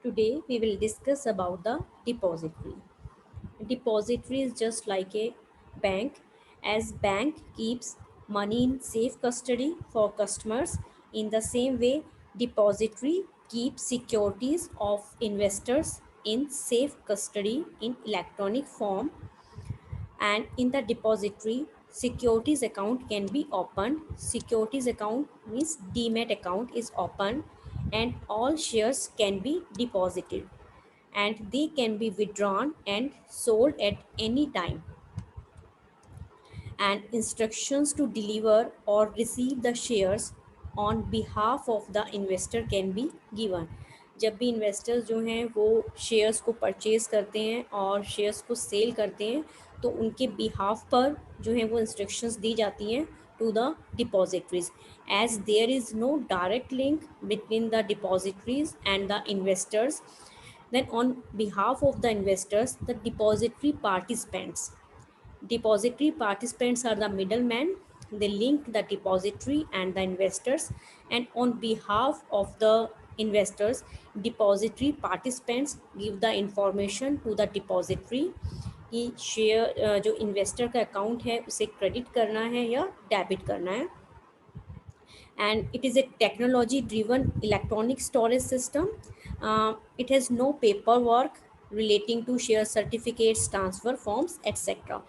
Today we will discuss about the depository. Depository is just like a bank, as bank keeps money in safe custody for customers. In the same way, depository keeps securities of investors in safe custody in electronic form. And in the depository, securities account can be opened. Securities account means demat account is opened, and all shares can be deposited, and they can be withdrawn and sold at any time, and instructions to deliver or receive the shares on behalf of the investor can be given. जब भी investors जो हैं वो shares को purchase करते हैं और shares को सेल करते हैं, तो उनके बिहाफ पर जो है वो इंस्ट्रक्शंस दी जाती हैं to the depositories, as there is no direct link between the depositories and the investors. Then on behalf of the investors, the depository participants are the middlemen. They link the depository and the investors, and on behalf of the investors, depository participants give the information to the depository कि share जो investor का account है उसे credit करना है या debit करना है. And it is a technology driven electronic storage system. It has no paperwork relating to share certificates, transfer forms, etc.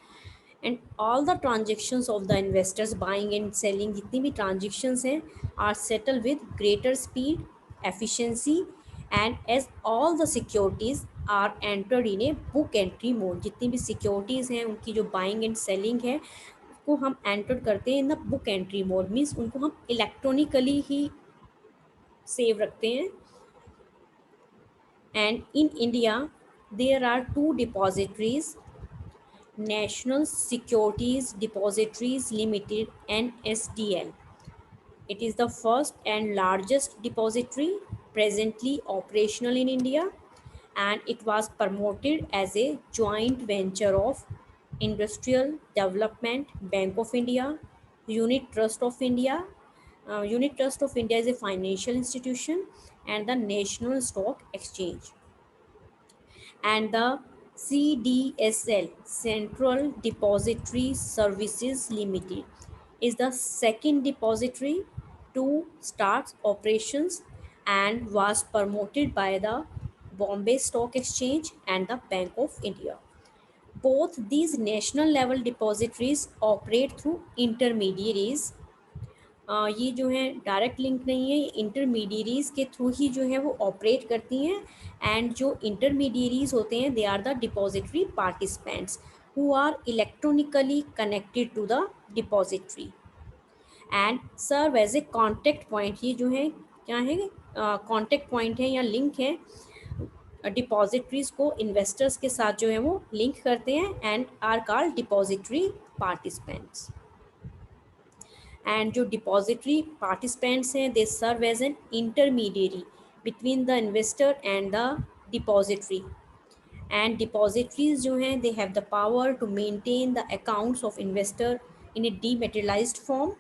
And all the transactions of the investors buying and selling, जितनी भी transactions हैं, are settled with greater speed, efficiency, and as all the securities are entered in a book entry mode. जितनी भी securities हैं उनकी जो buying and selling है को हम एंटर करते हैं in the book entry mode, means उनको हम इलेक्ट्रॉनिकली ही सेव रखते हैं. And in India there are two depositories, national securities depositories limited NSDL. It is the first and largest depository presently operational in India, and it was promoted as a joint venture of Industrial Development Bank of India, Unit Trust of India. Unit Trust of India is a financial institution, and the National Stock Exchange. And the CDSL, Central Depository Services Limited, is the second depository to start operations and was promoted by the Bombay Stock Exchange and the Bank of India. Both these national level depositories operate through intermediaries. ये जो है direct link नहीं है, ये intermediaries के through ही जो है वो ऑपरेट करती हैं. एंड जो इंटरमीडियरीज होते हैं they are the depository participants who are electronically connected to the depository and serve as a contact point. ये जो है क्या है, कॉन्टेक्ट पॉइंट है या लिंक है, डिपॉजिटरीज को इन्वेस्टर्स के साथ जो है वो लिंक करते हैं and are called depository participants. And जो depository participants हैं they serve as an intermediary between the investor and the depository. And depositories जो हैं they have the power to maintain the accounts of investor in a dematerialized form.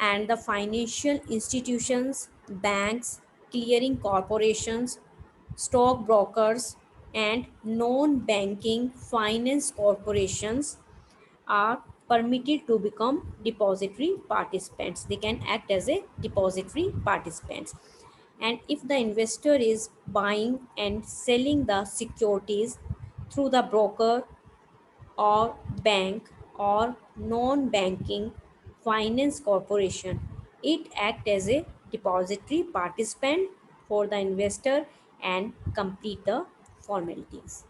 And the financial institutions, banks, clearing corporations, stock brokers, and non-banking finance corporations are permitted to become depository participants. They can act as a depository participants. And if the investor is buying and selling the securities through the broker or bank or non-banking finance corporation, it acts as a depository participant for the investor and complete the formalities.